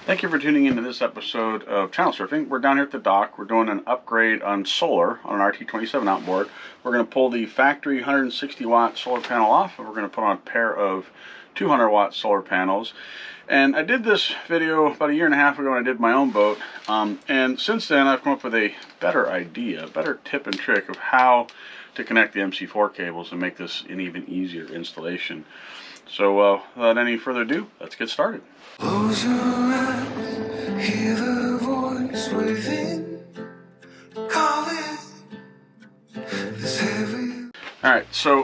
Thank you for tuning into this episode of Channel Surfing. We're down here at the dock. We're doing an upgrade on solar on an RT27 outboard. We're going to pull the factory 160 watt solar panel off, and we're going to put on a pair of 200 watt solar panels. And I did this video about a year and a half ago when I did my own boat. And since then I've come up with a better idea, a better tip and trick of how to connect the MC4 cables and make this an even easier installation. So without any further ado, let's get started. Close your eyes, hear the voice within, call it this heavy. Alright, so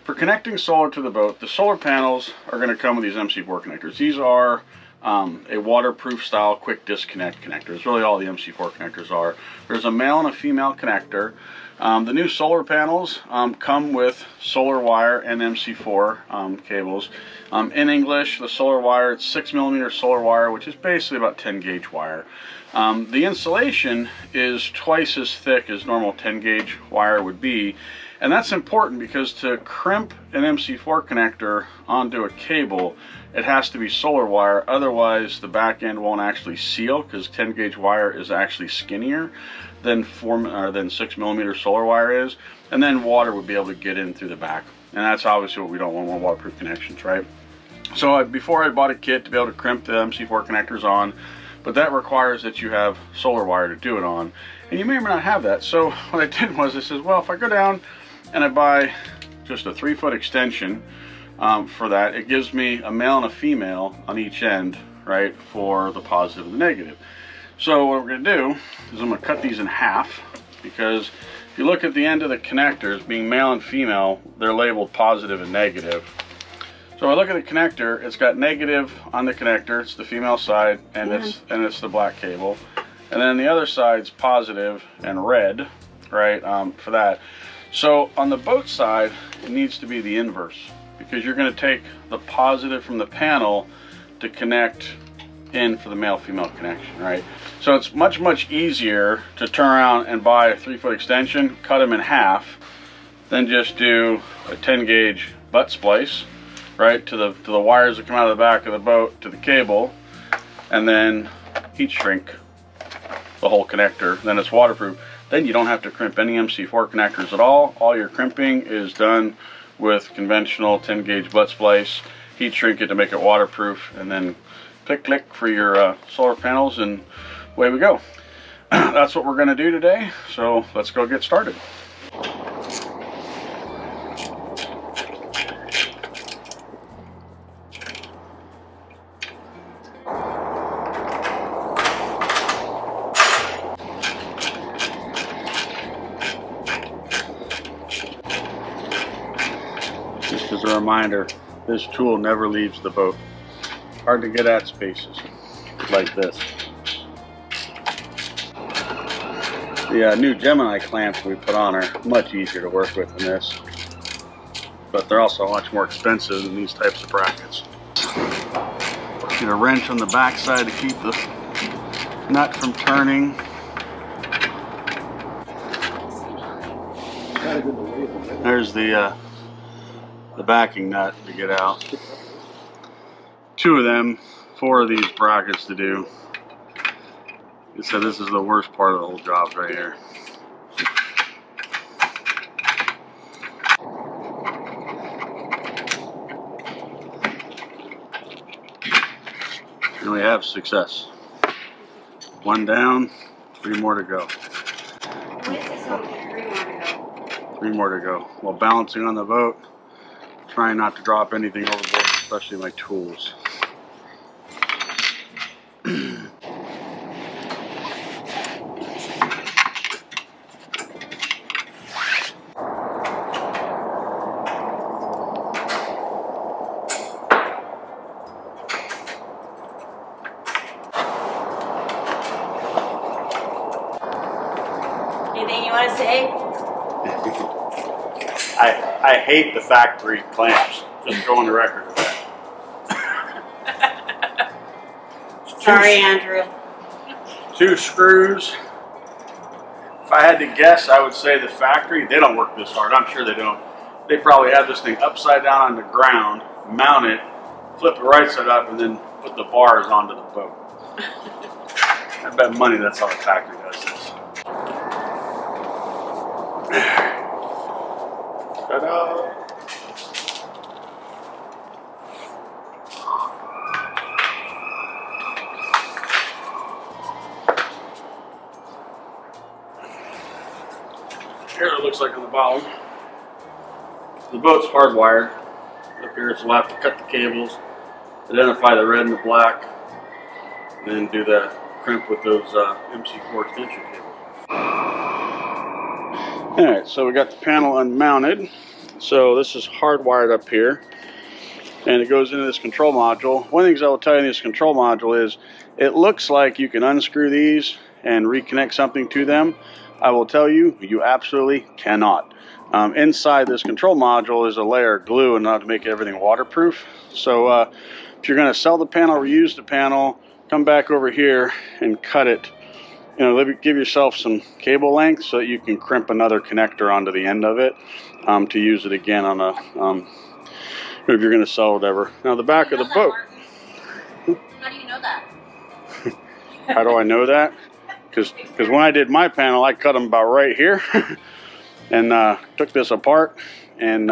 for connecting solar to the boat, the solar panels are going to come with these MC4 connectors. These are a waterproof style quick disconnect connector. It's really all the MC4 connectors are. There's a male and a female connector. The new solar panels come with solar wire and MC4 cables. In English, the solar wire, it's 6mm solar wire, which is basically about 10 gauge wire. The insulation is twice as thick as normal 10 gauge wire would be, and that's important because to crimp an MC4 connector onto a cable, it has to be solar wire, otherwise the back end won't actually seal, because 10 gauge wire is actually skinnier than 6mm solar wire is, and then water would be able to get in through the back, and that's obviously what we don't want waterproof connections, right? So before I bought a kit to be able to crimp the MC4 connectors on, but that requires that you have solar wire to do it on, and you may or may not have that. So what I did was I said, well, if I go down and I buy just a 3-foot extension for that, it gives me a male and a female on each end, right, for the positive and the negative. So what we're going to do is I'm going to cut these in half, because if you look at the end of the connectors, being male and female, they're labeled positive and negative. So I look at the connector, it's got negative on the connector, it's the female side, and it's the black cable. And then the other side's positive and red, right, for that. So on the boat side, it needs to be the inverse, because you're going to take the positive from the panel to connect in for the male-female connection, right? So it's much easier to turn around and buy a 3-foot extension, cut them in half, then just do a 10 gauge butt splice, right, to the wires that come out of the back of the boat to the cable, and then heat shrink the whole connector. Then it's waterproof. Then you don't have to crimp any MC4 connectors at all. All your crimping is done with conventional 10 gauge butt splice, heat shrink it to make it waterproof, and then click for your solar panels, and away we go. That's what we're going to do today, so let's go get started. Just as a reminder, this tool never leaves the boat. Hard to get at spaces like this. The new Gemini clamps we put on are much easier to work with than this, but they're also much more expensive than these types of brackets. Get a wrench on the back side to keep the nut from turning. There's the backing nut to get out. 2 of them, 4 of these brackets to do. So this is the worst part of the whole job right here. And we have success. 1 down, 3 more to go. 3 more to go. While balancing on the boat, trying not to drop anything overboard, especially my tools. Anything you want to say? I hate the factory clamps. Just go on the record with that. Sorry, Andrew. 2 screws. If I had to guess, I would say the factory, they don't work this hard. I'm sure they don't. They probably have this thing upside down on the ground, mount it, flip it right side up, and then put the bars onto the boat. I bet money that's how the factory does this. Ta-da! Here it looks like on the bottom. The boat's hardwired. Up here, so we'll have to cut the cables, identify the red and the black, and then do the crimp with those MC4 extension cables. Alright, so we got the panel unmounted. So this is hardwired up here, and it goes into this control module. One of the things I will tell you in this control module is it looks like you can unscrew these and reconnect something to them. I will tell you, you absolutely cannot. Inside this control module is a layer of glue and to make everything waterproof. So if you're going to sell the panel, reuse the panel, come back over here and cut it. You know, give yourself some cable length so that you can crimp another connector onto the end of it to use it again on a if you're going to sell whatever. Now the back of the boat. How do you know that? How do I know that? Because when I did my panel, I cut them about right here, and took this apart and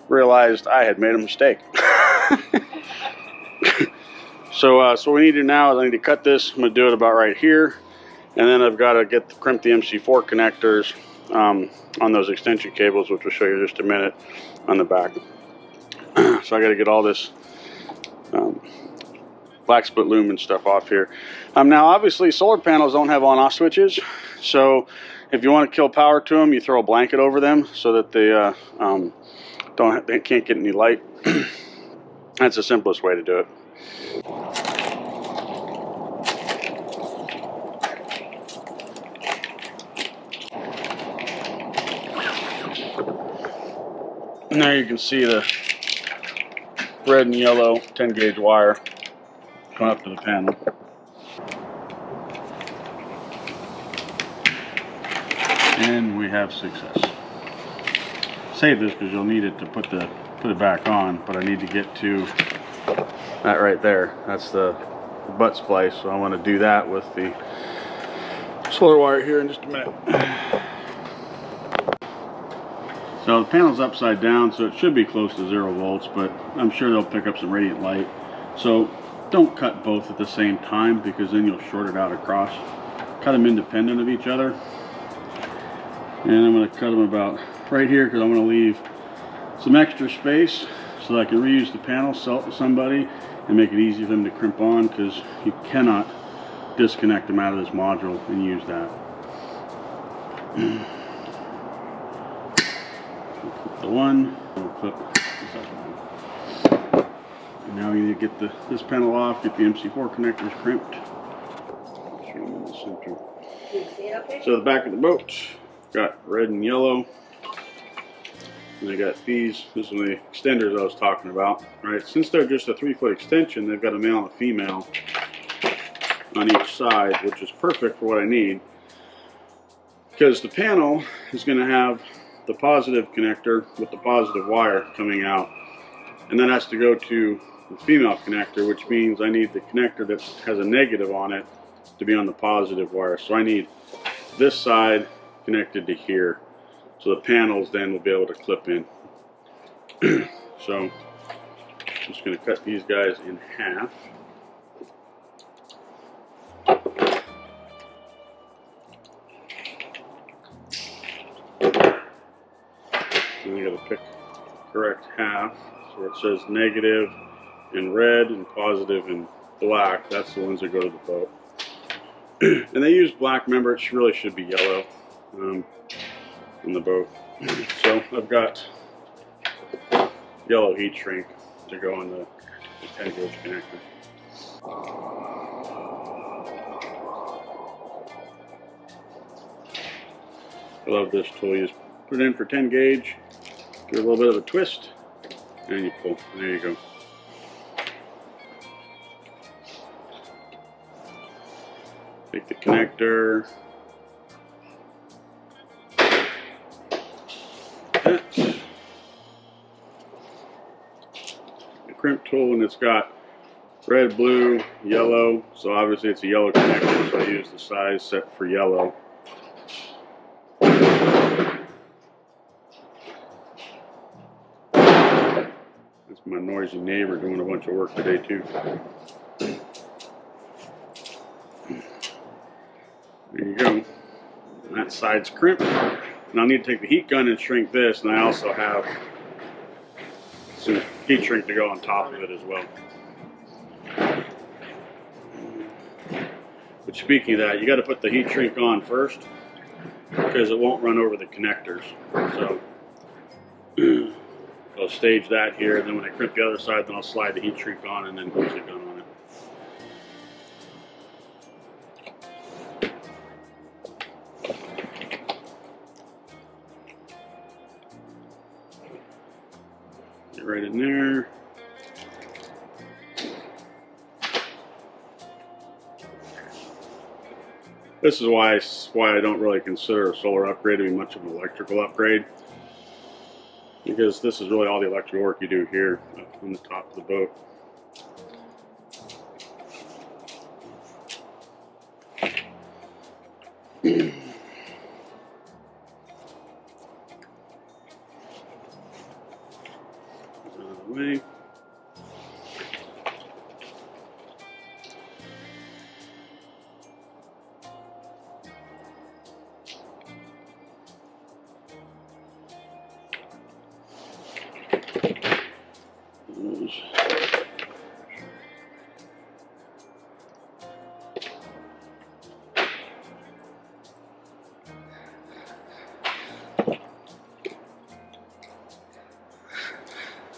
realized I had made a mistake. So what we need to do now is I need to cut this. I'm going to do it about right here, and then I've got to crimp the MC4 connectors on those extension cables, which we'll show you in just a minute on the back. So I got to get all this black split loom and stuff off here. Now obviously solar panels don't have on-off switches, so if you want to kill power to them, you throw a blanket over them so that they can't get any light. That's the simplest way to do it. And there you can see the red and yellow 10 gauge wire going up to the panel. And we have success. Save this because you'll need it to put it back on, but I need to get to that right there. That's the butt splice, so I want to do that with the solar wire here in just a minute. So the panel's upside down, so it should be close to 0 volts, but I'm sure they'll pick up some radiant light. So don't cut both at the same time because then you'll short it out across. Cut them independent of each other. And I'm going to cut them about right here because I want to leave some extra space so that I can reuse the panel, sell it to somebody, and make it easy for them to crimp on, because you cannot disconnect them out of this module and use that. Clip the one, we'll clip the second one. And now we need to get this panel off, get the MC4 connectors crimped. Show them in the center. Can you see it okay? So the back of the boat got red and yellow. And I got these. This is the extenders I was talking about. Right? Since they're just a 3-foot extension, they've got a male and a female on each side, which is perfect for what I need. Because the panel is going to have the positive connector with the positive wire coming out. And that has to go to the female connector, which means I need the connector that has a negative on it to be on the positive wire. So I need this side connected to here. So the panels then will be able to clip in. So I'm just going to cut these guys in half. And you got to pick the correct half. So where it says negative in red and positive in black, that's the ones that go to the boat. And they use black, remember it really should be yellow in the boat. So I've got yellow heat shrink to go in the 10 gauge connector. I love this tool. You just put it in for 10 gauge, give it a little bit of a twist, and you pull. There you go. Take the connector. The crimp tool, and it's got red, blue, yellow. So obviously it's a yellow connector, so I use the size set for yellow. That's my noisy neighbor doing a bunch of work today too. There you go. And that side's crimped. And I'll need to take the heat gun and shrink this, and I also have some heat shrink to go on top of it as well. But speaking of that, you got to put the heat shrink on first because it won't run over the connectors. So I'll stage that here, and then when I crimp the other side, then I'll slide the heat shrink on and then use the gun on it. Get right in there. This is why I don't really consider a solar upgrade to be much of an electrical upgrade, because this is really all the electrical work you do here up on the top of the boat. Out of the way.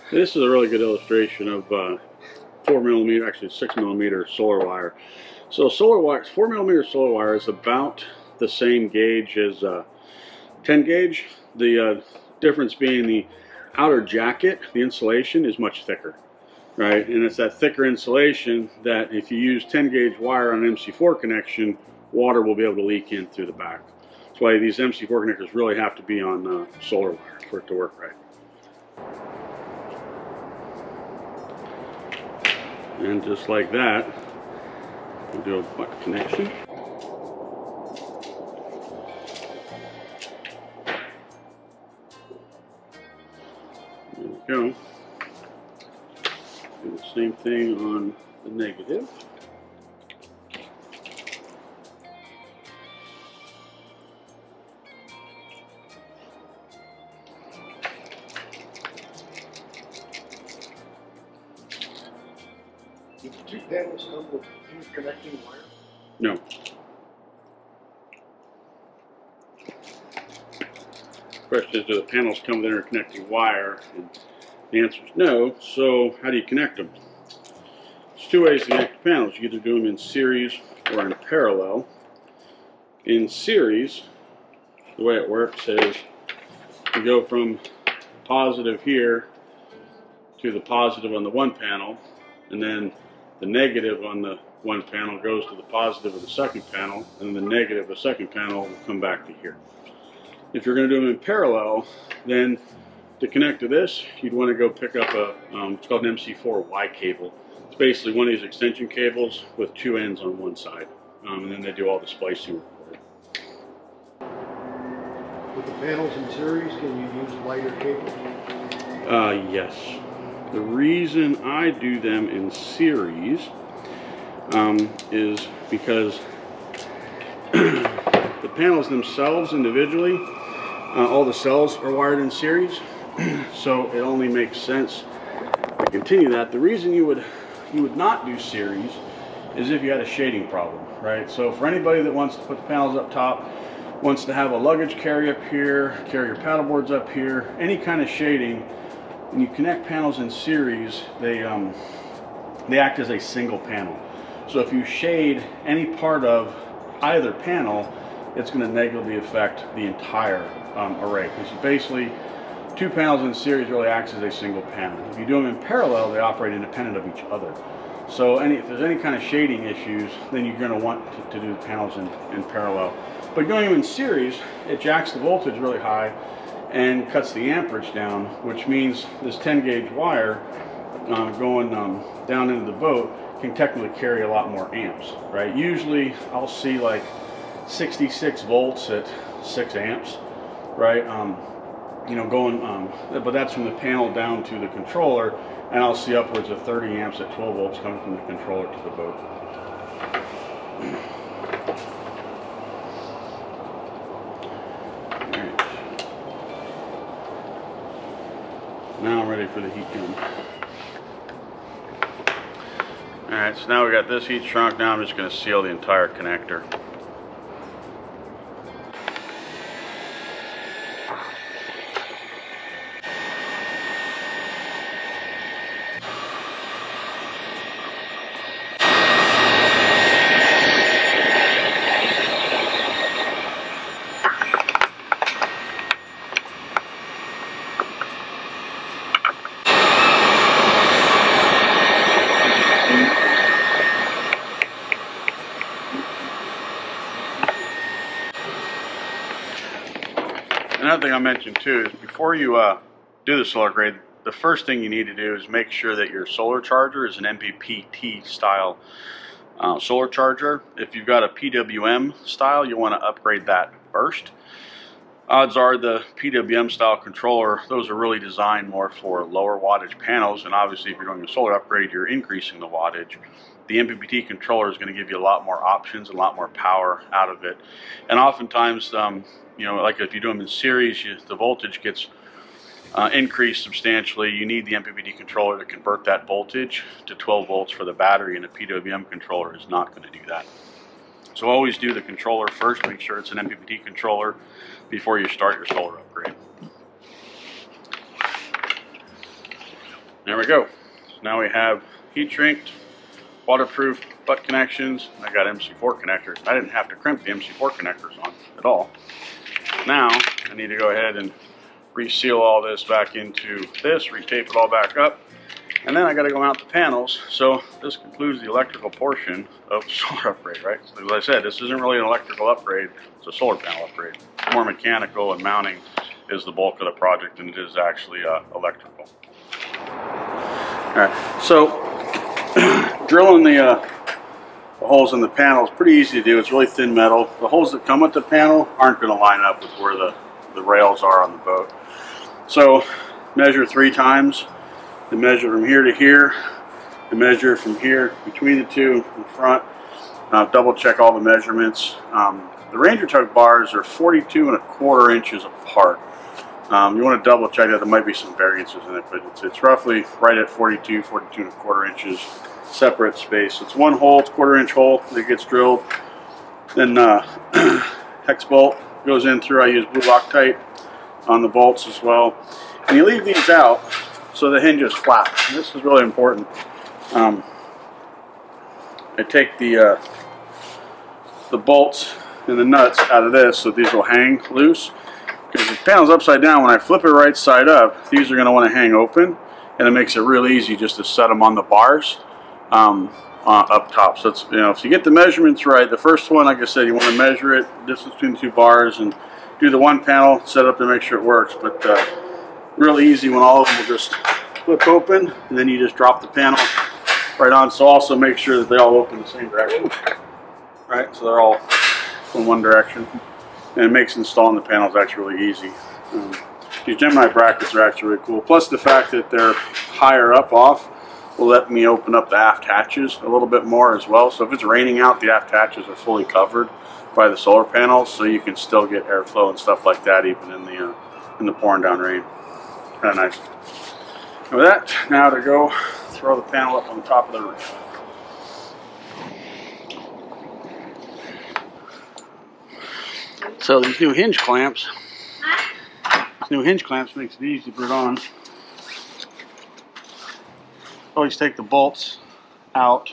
This is a really good illustration of 4mm, actually 6mm solar wire. So solar wire, 4mm solar wire is about the same gauge as 10 gauge. The difference being the outer jacket, the insulation is much thicker, right? And it's that thicker insulation that if you use 10 gauge wire on an MC4 connection, water will be able to leak in through the back. That's why these MC4 connectors really have to be on solar wire for it to work right. And just like that, we'll do a butt connection. There we go. Do the same thing on the negative. Do the two panels come with two connecting wires? No. Question is, do the panels come with interconnecting wire? And the answer is no. So how do you connect them? There's two ways to connect the panels. You either do them in series or in parallel. In series, the way it works is you go from positive here to the positive on the one panel, and then the negative on the one panel goes to the positive of the second panel, and the negative of the second panel will come back to here. If you're going to do them in parallel, then to connect to this, you'd want to go pick up a, it's called an MC4Y cable. It's basically one of these extension cables with two ends on one side, and then they do all the splicing work for it. With the panels in series, can you use lighter cable? Yes. The reason I do them in series is because the panels themselves individually, all the cells are wired in series, so it only makes sense to continue that. The reason you would not do series is if you had a shading problem, right? So for anybody that wants to put the panels up top, wants to have a luggage carry up here, carry your paddle boards up here, any kind of shading, when you connect panels in series, they act as a single panel. So if you shade any part of either panel, it's going to negatively affect the entire array. Because basically, two panels in series really acts as a single panel. If you do them in parallel, they operate independent of each other. So if there's any kind of shading issues, then you're going to want to do the panels in parallel. But going in series, it jacks the voltage really high and cuts the amperage down, which means this 10 gauge wire going down into the boat can technically carry a lot more amps, right? Usually I'll see like 66 volts at 6 amps, right? You know, going, but that's from the panel down to the controller, and I'll see upwards of 30 amps at 12 volts coming from the controller to the boat. Alright. Now I'm ready for the heat gun. Alright, so now we got this heat shrunk. Now I'm just going to seal the entire connector. Another thing I mentioned too is before you do the solar upgrade, the first thing you need to do is make sure that your solar charger is an MPPT style solar charger. If you've got a PWM style, you want to upgrade that first. Odds are the PWM style controller, those are really designed more for lower wattage panels, and obviously if you're doing a solar upgrade, you're increasing the wattage. The MPPT controller is going to give you a lot more options, a lot more power out of it. And oftentimes, you know, like if you do them in series, the voltage gets increased substantially. You need the MPPT controller to convert that voltage to 12 volts for the battery, and a PWM controller is not going to do that. So always do the controller first, make sure it's an MPPT controller before you start your solar upgrade. There we go. So now we have heat shrinked, waterproof butt connections. I got MC4 connectors. I didn't have to crimp the MC4 connectors on at all. Now I need to go ahead and reseal all this back into this, retape it all back up, and then I got to go mount the panels. So this concludes the electrical portion of the solar upgrade, right? So as I said, this isn't really an electrical upgrade, it's a solar panel upgrade. More mechanical, and mounting is the bulk of the project, and it is actually electrical. Alright, so drilling the holes in the panel is pretty easy to do. It's really thin metal. The holes that come with the panel aren't going to line up with where the rails are on the boat. So measure 3 times. You measure from here to here. You measure from here between the two in front. Double check all the measurements. The Ranger Tug bars are 42¼ inches apart. You want to double check that. There might be some variances in it, but it's roughly right at 42¼ inches separate space. It's one hole, it's 1/4 inch hole that gets drilled. Then hex bolt goes in through. I use blue Loctite on the bolts as well. And you leave these out so the hinge is flat. And this is really important. I take the bolts and the nuts out of this so these will hang loose. Because the panel's upside down, when I flip it right side up, these are going to want to hang open, and it makes it real easy just to set them on the bars up top. So it's, you know, if you get the measurements right, the first one, like I said, you want to measure it, distance between the 2 bars, and do the one panel, set up to make sure it works. But real easy when all of them will just flip open, and then you just drop the panel right on. So also make sure that they all open the same direction, right? So they're all in one direction. And it makes installing the panels actually really easy. These Gemini brackets are actually really cool. Plus the fact that they're higher up off will let me open up the aft hatches a little bit more as well. So if it's raining out, the aft hatches are fully covered by the solar panels, so you can still get airflow and stuff like that even in the pouring down rain. Kind of nice. And with that, now to go throw the panel up on the top of the roof. So these new hinge clamps, makes it easy to put it on. Always take the bolts out.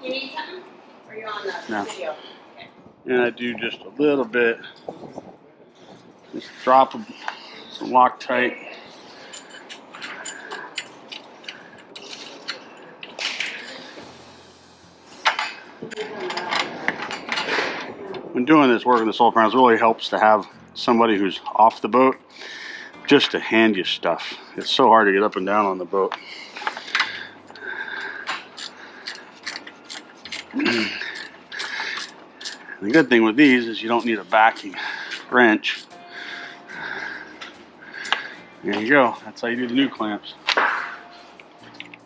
You need something? Or you're on the video? Okay. And I do just a little bit. Just drop some Loctite. When doing this work with the solar panels, it really helps to have somebody who's off the boat just to hand you stuff. It's so hard to get up and down on the boat. The good thing with these is you don't need a backing wrench. There you go. That's how you do the new clamps.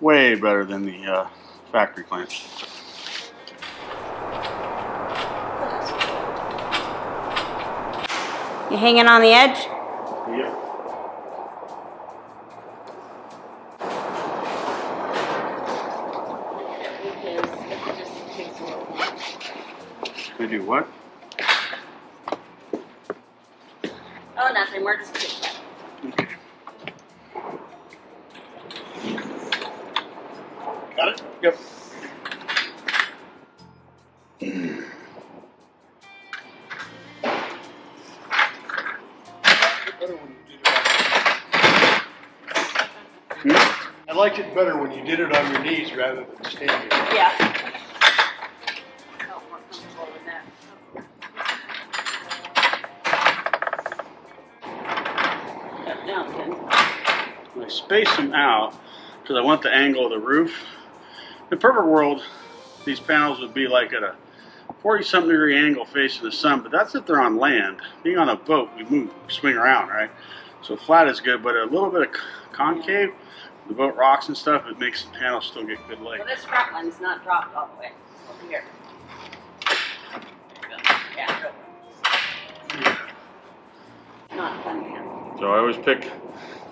Way better than the factory clamps. You hanging on the edge? Yep. We do what? Oh, nothing. We're just chit-chat. Okay. Got it? Yep. I liked it better when you did it on your knees rather than standing. Yeah. Oh, more comfortable with that. Now, I space them out because I want the angle of the roof. In the perfect world, these panels would be like at a 40-something degree angle facing the sun, but that's if they're on land. Being on a boat, we move, swing around, right? So flat is good, but a little bit of concave, the boat rocks and stuff, it makes the panels still get good light. well, this front one's not dropped all the way over here. Yeah, go. Not fun, man. So I always pick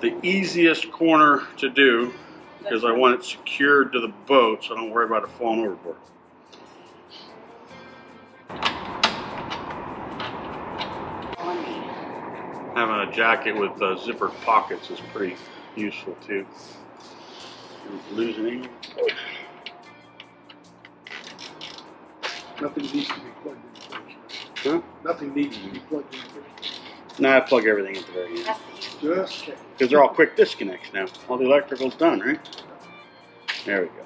the easiest corner to do because I want it secured to the boat so I don't worry about it falling overboard. Having a jacket with zippered pockets is pretty useful too. Losing any. Nothing needs to be plugged in first. Huh? Nothing needs to be plugged in first. Nah, I plug everything at the very end. Just check. Because they're all quick disconnects now. All the electrical's done, right? There we go.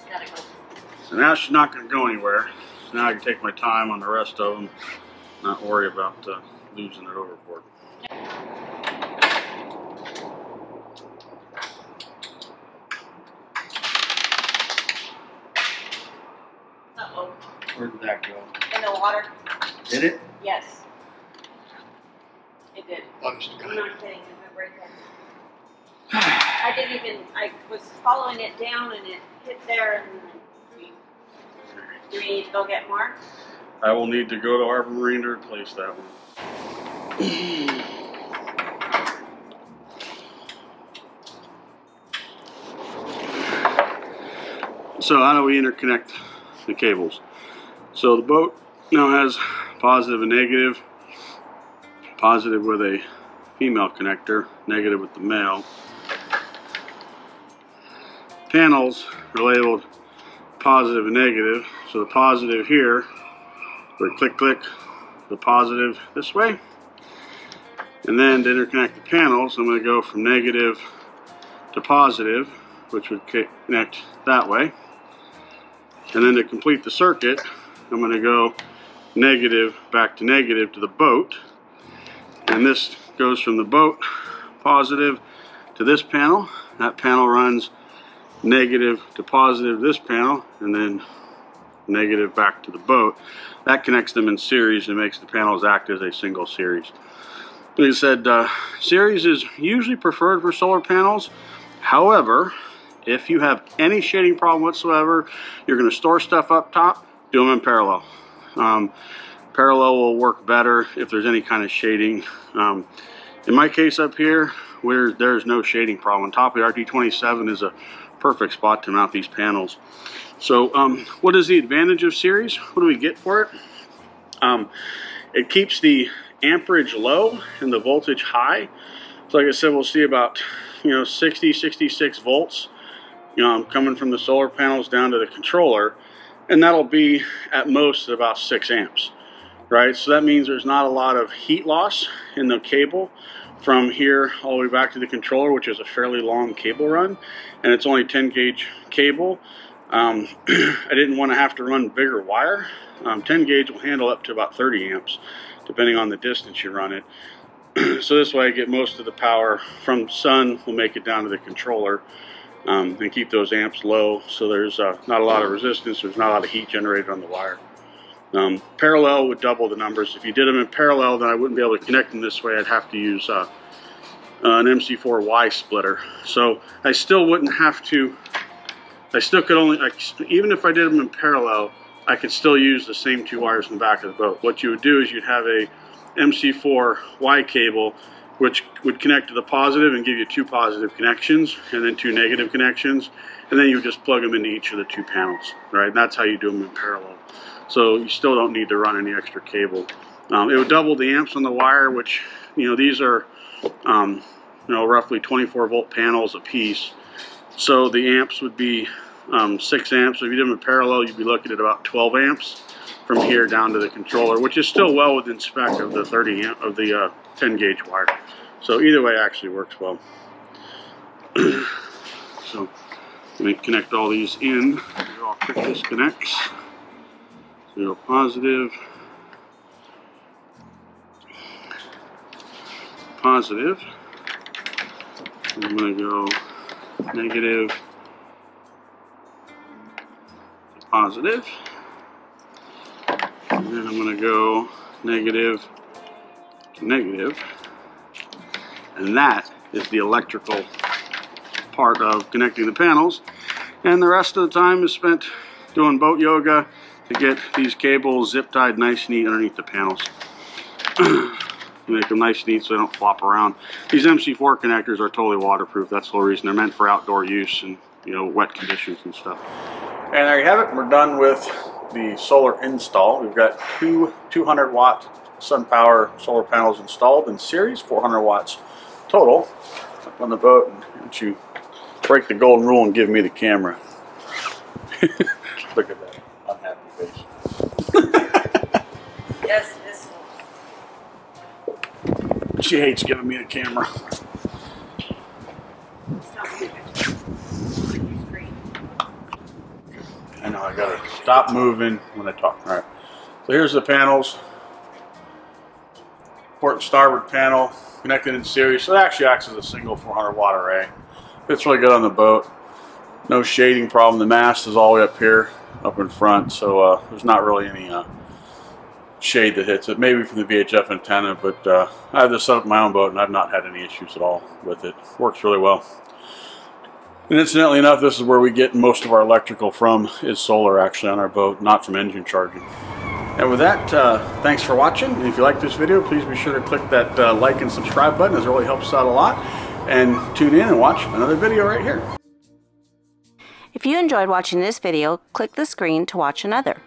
Gotta go. So now she's not going to go anywhere. So now I can take my time on the rest of them, not worry about losing it overboard. Uh-oh. Where did that go? In the water? Did it? Yes. It did. Honest to I'm God. not kidding. It's a break there. I was following it down and it hit there and do we need to go get more? I will need to go to Harbor Marine to replace that one. So how do we interconnect the cables? So the boat now has positive and negative. Positive with a female connector, negative with the male. Panels are labeled positive and negative. So the positive here, we click, click, the positive this way. And then to interconnect the panels, I'm going to go from negative to positive, which would connect that way. And then to complete the circuit, I'm going to go negative back to negative to the boat. And this goes from the boat positive to this panel. That panel runs negative to positive to this panel, and then negative back to the boat. That connects them in series and makes the panels act as a single series. Like I said, series is usually preferred for solar panels. However, if you have any shading problem whatsoever, you're going to store stuff up top, do them in parallel. Parallel will work better if there's any kind of shading. In my case up here, where there's no shading problem, top of the RT27 is a perfect spot to mount these panels. So what is the advantage of series? What do we get for it? It keeps the amperage low and the voltage high. So like I said, we'll see about 60, 66 volts coming from the solar panels down to the controller, and that'll be at most about 6 amps. Right, so that means there's not a lot of heat loss in the cable from here all the way back to the controller, which is a fairly long cable run, and it's only 10 gauge cable. I didn't want to have to run bigger wire. 10 gauge will handle up to about 30 amps, depending on the distance you run it. So this way I get most of the power from sun, will make it down to the controller. and keep those amps low so there's not a lot of resistance, there's not a lot of heat generated on the wire. Parallel would double the numbers. If you did them in parallel, then I wouldn't be able to connect them this way. I'd have to use an MC4Y splitter. So I still wouldn't have to, I still could only, even if I did them in parallel, I could still use the same 2 wires in the back of the boat. What you would do is you'd have a MC4Y cable which would connect to the positive and give you 2 positive connections and then 2 negative connections, and then you would just plug them into each of the 2 panels, right? And that's how you do them in parallel. So you still don't need to run any extra cable. It would double the amps on the wire, which, you know, these are roughly 24 volt panels a piece. So the amps would be 6 amps. So if you did them in parallel, you'd be looking at about 12 amps from here down to the controller, which is still well within spec of the 30 amp of the 10 gauge wire. So either way actually works well. So let me connect all these in. How quick this connects. 0 positive, positive. I'm going to go negative, positive, and then I'm going to go negative to negative, and that is the electrical part of connecting the panels, and the rest of the time is spent doing boat yoga to get these cables zip tied nice and neat underneath the panels. Make them nice and neat so they don't flop around. These MC4 connectors are totally waterproof. That's the whole reason. They're meant for outdoor use and, you know, wet conditions and stuff. And there you have it. We're done with the solar install. We've got 2 200 watt SunPower solar panels installed in series, 400 watts total, up on the boat. And don't you break the golden rule and give me the camera. Look at that unhappy face. Yes, this one. She hates giving me the camera. Stop moving. Screen. I know, I gotta stop moving when I talk. Alright, so here's the panels. Port and starboard panel connected in series. So it actually acts as a single 400 watt array. Fits really good on the boat. No shading problem. The mast is all the way up here, up in front, so there's not really any shade that hits it. Maybe from the VHF antenna, but I have this set up in my own boat and I've not had any issues at all with it. Works really well. And incidentally enough, this is where we get most of our electrical from, is solar actually on our boat, not from engine charging. And with that, thanks for watching. And if you like this video, please be sure to click that like and subscribe button, as it really helps out a lot. And tune in and watch another video right here. If you enjoyed watching this video, click the screen to watch another.